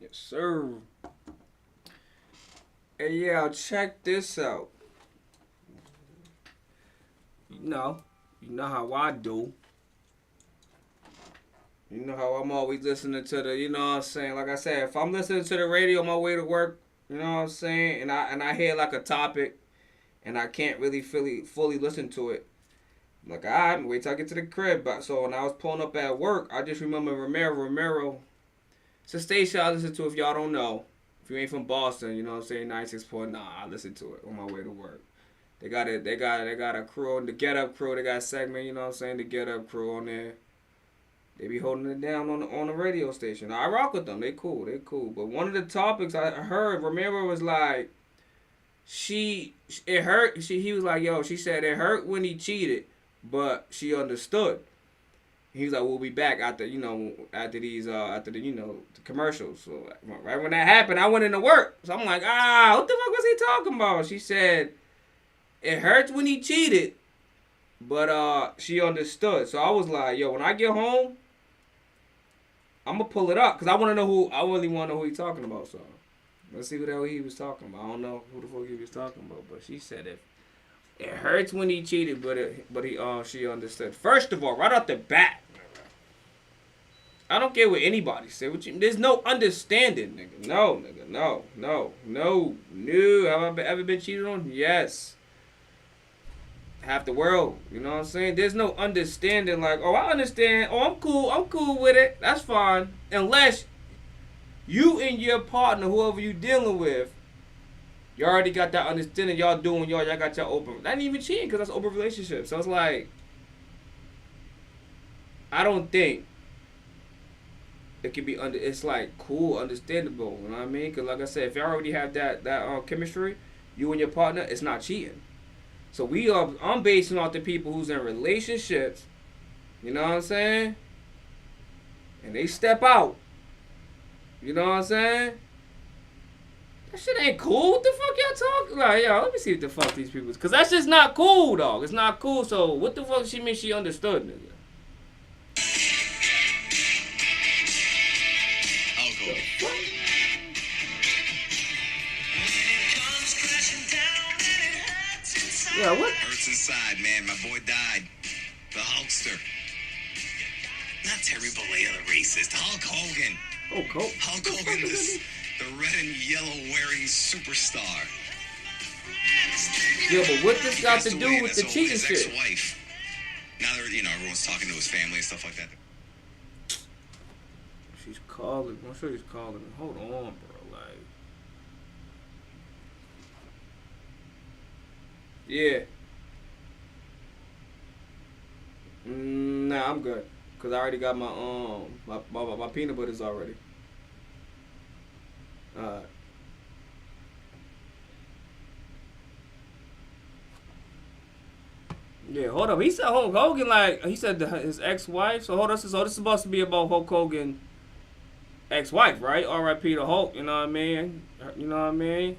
Yes, sir. Hey, yeah, check this out. You know, you know how I do. You know how I'm always listening to the, you know what I'm saying? Like I said, if I'm listening to the radio on my way to work, you know what I'm saying, and I hear like a topic and I can't really fully listen to it. I'm like, alright, wait till I get to the crib. But so when I was pulling up at work, I just remember Romero. It's a station I listen to if y'all don't know. If you ain't from Boston, you know what I'm saying, 96.9, I listen to it on my way to work. They got a crew on the Get Up crew. They got a segment, you know what I'm saying, the Get Up crew on there. They be holding it down on the radio station. I rock with them. They cool. But one of the topics I heard, Romero was like, it hurt. He was like, yo, she said it hurt when he cheated, but she understood. He was like, we'll be back after these after the commercials. So right when that happened, I went into work. So I'm like, what the fuck was he talking about? She said it hurts when he cheated, but she understood. So I was like, yo, when I get home, I'm gonna pull it up because I really want to know who he talking about. So let's see what the hell he was talking about. I don't know who the fuck he was talking about, but she said it hurts when he cheated, but she understood. First of all, right off the bat, I don't care what anybody say. There's no understanding, nigga. No, nigga. No. Have I ever been cheated on? Yes. Half the world. You know what I'm saying? There's no understanding like, oh, I understand. Oh, I'm cool with it. That's fine. Unless you and your partner, whoever you dealing with, you already got that understanding. Y'all doing y'all got your open. That ain't even cheating because that's open relationship. So it's like, I don't think it can be it's like cool, understandable. You know what I mean? Because like I said, if you already have that chemistry, you and your partner, it's not cheating. So I'm basing off the people who's in relationships. You know what I'm saying? And they step out. You know what I'm saying? That shit ain't cool. What the fuck y'all talking about? Yo, let me see what the fuck these people. Because that's just not cool, dog. It's not cool. So what the fuck she mean she understood, nigga? Yeah, what? Hurts inside, man. My boy died. The Hulkster. Not Terry Bollea, the racist. Hulk Hogan. Hulk Hogan, the red and yellow wearing superstar. Yeah, but what this got to do with the cheating shit? His ex-wife. Now everyone's talking to his family and stuff like that. She's calling. I'm sure she's calling. Hold on, bro. Like, yeah. Nah, I'm good. Cause I already got my peanut butters already. Yeah, hold up. He said Hulk Hogan, like he said his ex-wife. So hold on. So this is supposed to be about Hulk Hogan ex-wife, right? R.I.P. to Hulk. You know what I mean? You know what I mean?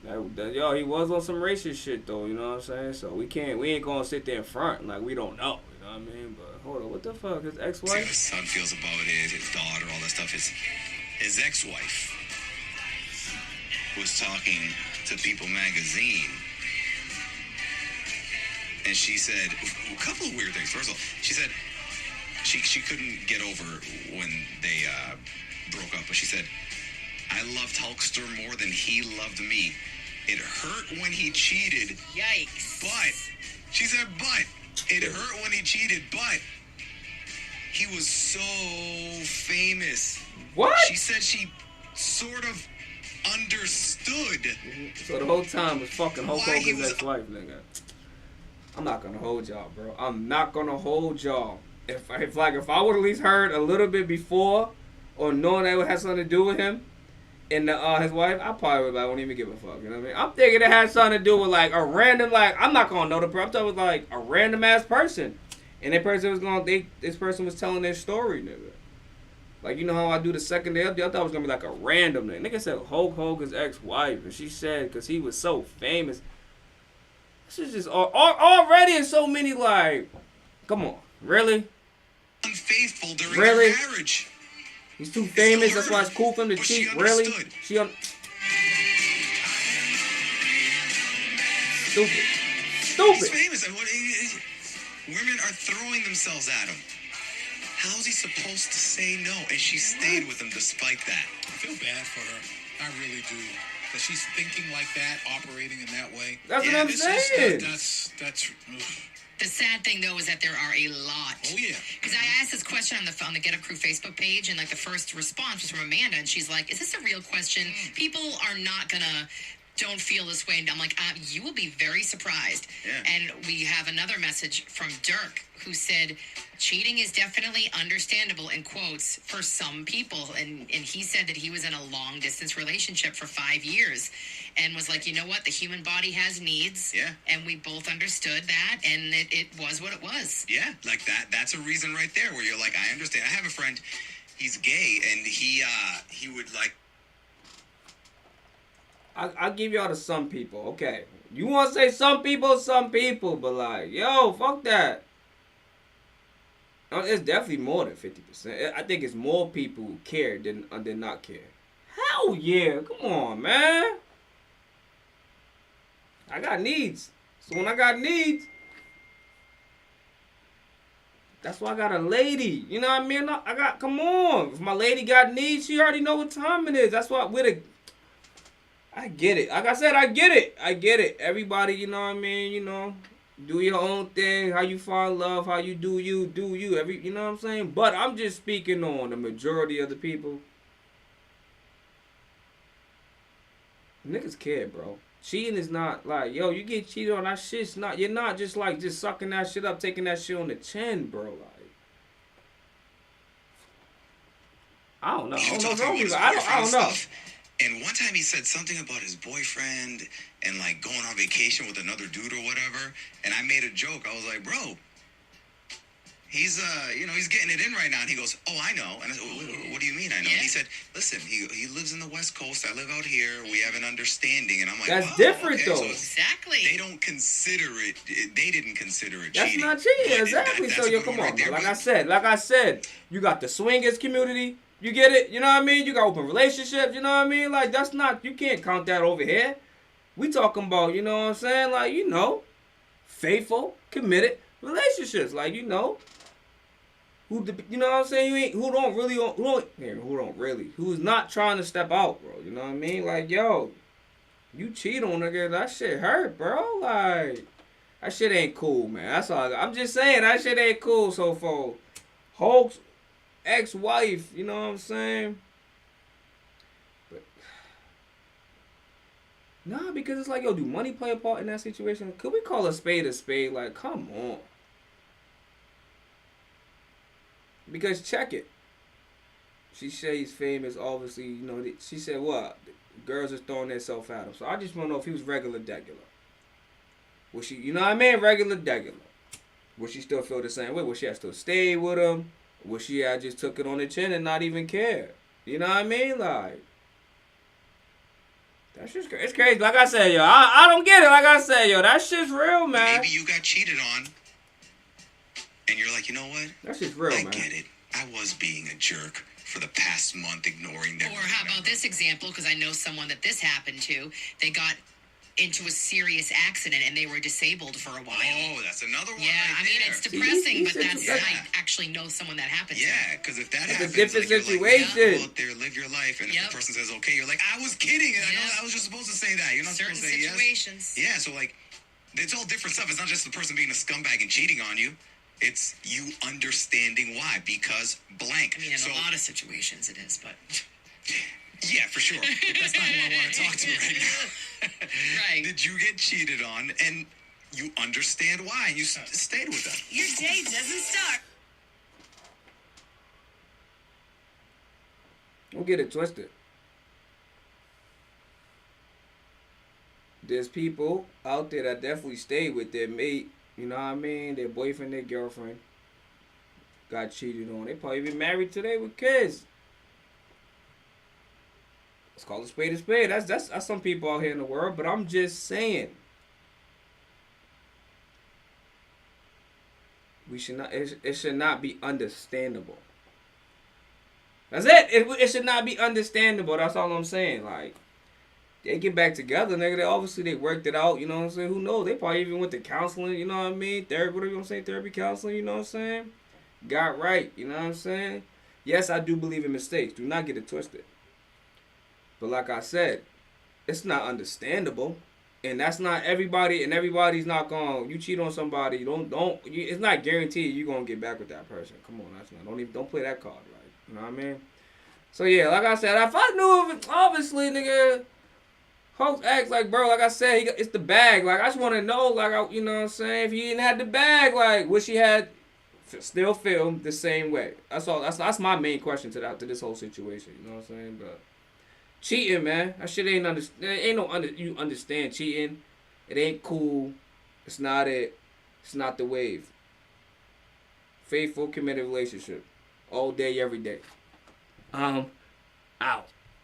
Yo, he was on some racist shit though. You know what I'm saying? So we ain't gonna sit there in front like we don't know. You know what I mean? But hold on, what the fuck? His ex-wife? See how his son feels about it, his daughter, all that stuff. His ex-wife was talking to People Magazine. And she said a couple of weird things. First of all, she said she couldn't get over when they broke up. But she said, I loved Hulkster more than he loved me. It hurt when he cheated. Yikes. But, she said, it hurt when he cheated, but he was so famous. What? She said she sort of understood. So the whole time was fucking Hulk Hogan's ex-wife, nigga. I'm not gonna hold y'all, bro. I'm not gonna hold y'all. If I would at least heard a little bit before, or knowing that it had something to do with him and his wife, I probably wouldn't even give a fuck. You know what I mean? I'm thinking it had something to do with like a random, like I'm not gonna know the person. I'm talking with like a random ass person, and that person was this person was telling their story, nigga. Like, you know how I do the second day update? I thought it was gonna be like a random nigga. Nigga said Hulk Hogan's ex-wife, and she said because he was so famous. This is just already in so many, like, come on, really? Unfaithful during Really? their marriage. He's too famous. That's why it's cool for him to But she cheat. Really? understood. Stupid. He's Stupid. famous. Women are throwing themselves at him. How is he supposed to say no? And she stayed with him despite that. I feel bad for her. I really do. That she's thinking like that, operating in that way. That's Yeah, what I'm it's saying. That's. Ugh. The sad thing, though, is that there are a lot. Oh, yeah. Because I asked this question on the Get Up Crew Facebook page, and like the first response was from Amanda, and she's like, "Is this a real question? People are not gonna don't feel this way." And I'm like, "You will be very surprised." Yeah. And we have another message from Dirk, who said, "Cheating is definitely understandable," in quotes, for some people. And he said that he was in a long distance relationship for 5 years, and was like, "You know what? The human body has needs." Yeah. And we both understood that, and it was what it was. Yeah, like that's a reason right there where you're like, I understand. I have a friend, he's gay, and he would like. I'll give y'all to some people. Okay. You want to say some people, but like, yo, fuck that. It's definitely more than 50%. I think it's more people who care than not care. Hell yeah. Come on, man. I got needs. So when I got needs, that's why I got a lady. You know what I mean? Come on. If my lady got needs, she already know what time it is. That's why I get it. Like I said, I get it. Everybody, you know what I mean? You know, do your own thing. How you find love, how you do you. You know what I'm saying? But I'm just speaking on the majority of the people. Niggas care, bro. Cheating is not like, yo, you get cheated on, that shit's not, you're not just like, just sucking that shit up, taking that shit on the chin, bro. Like, I don't know. I don't know. And one time he said something about his boyfriend and like going on vacation with another dude or whatever. And I made a joke. I was like, bro, he's he's getting it in right now. And he goes, oh, I know. And I said, what do you mean I know? Yeah. And he said, listen, he lives in the West Coast. I live out here. We have an understanding. And I'm like, That's wow, different, okay. though. So Exactly. they don't consider it. They didn't consider it That's cheating. not cheating, But exactly. that's So, a yo, good come one on, right there. bro. But Like I said, you got the swingers community. You get it? You know what I mean? You got open relationships. You know what I mean? Like, that's not, you can't count that over here. We talking about, you know what I'm saying? Like, you know, faithful, committed relationships. Like, you know, you know what I'm saying? Who's not trying to step out, bro. You know what I mean? Like, yo, you cheat on nigga, that shit hurt, bro. Like, that shit ain't cool, man. That's all. I'm just saying, that shit ain't cool. So for Hulk's ex-wife, you know what I'm saying? But nah, because it's like, yo, do money play a part in that situation? Could we call a spade a spade? Like, come on. Because check it. She said he's famous, obviously, you know, she said what? Girls are throwing themselves at him. So I just want to know if he was regular degular. Was she, you know what I mean? Regular degular. Would she still feel the same way? Would she have still stayed with him? Would she have just took it on the chin and not even care? You know what I mean? Like, that's just, it's crazy. Like I said, yo, I don't get it. Like I said, yo, that shit's real, man. maybe you got cheated on, and you're like, you know what? That's just real, I man. get it. I was being a jerk for the past month, ignoring them. Or how about this example? Because I know someone that this happened to. They got into a serious accident and they were disabled for a while. Oh, that's another one. Yeah, right I mean, there. it's depressing, but that's- I actually know someone that happened to. Yeah, because if that It's a happens, different like, you're like, situation. go out there, live your life, and if Yep. the person says okay, you're like, I was kidding, and I know Yep. I was just supposed to say that. You're not Certain supposed to say situations. yes. Yeah, so like, it's all different stuff. It's not just the person being a scumbag and cheating on you. It's you understanding why, because blank. I mean, in so, a lot of situations it is, but yeah, for sure. But that's not who I want to talk to right now. right. Did you get cheated on, and you understand why, and you stayed with them? Your day doesn't start. Don't get it twisted. There's people out there that definitely stay with their mate, you know what I mean? Their boyfriend, their girlfriend got cheated on. They probably been married today with kids. Let's call a spade a spade. That's some people out here in the world, but I'm just saying. We should not. It should not be understandable. That's it. It should not be understandable. That's all I'm saying. Like, they get back together, nigga. They obviously they worked it out. You know what I'm saying? Who knows? They probably even went to counseling. You know what I mean? Therapy. Whatever you want to say? Therapy, counseling. You know what I'm saying? Got right. You know what I'm saying? Yes, I do believe in mistakes. Do not get it twisted. But like I said, it's not understandable, and that's not everybody. And everybody's not going. You cheat on somebody. It's not guaranteed you're gonna get back with that person. Come on, that's not. Don't play that card. Right? You know what I mean? So yeah, like I said, if I knew of it, obviously, nigga. Hulk acts like, bro, like I said, it's the bag. Like, I just want to know, like, you know what I'm saying? If he didn't have the bag, like, wish he had still filmed the same way. That's all. That's my main question to this whole situation. You know what I'm saying? But cheating, man, that shit ain't you understand cheating. It ain't cool. It's not it. It's not the wave. Faithful, committed relationship, all day, every day. Out.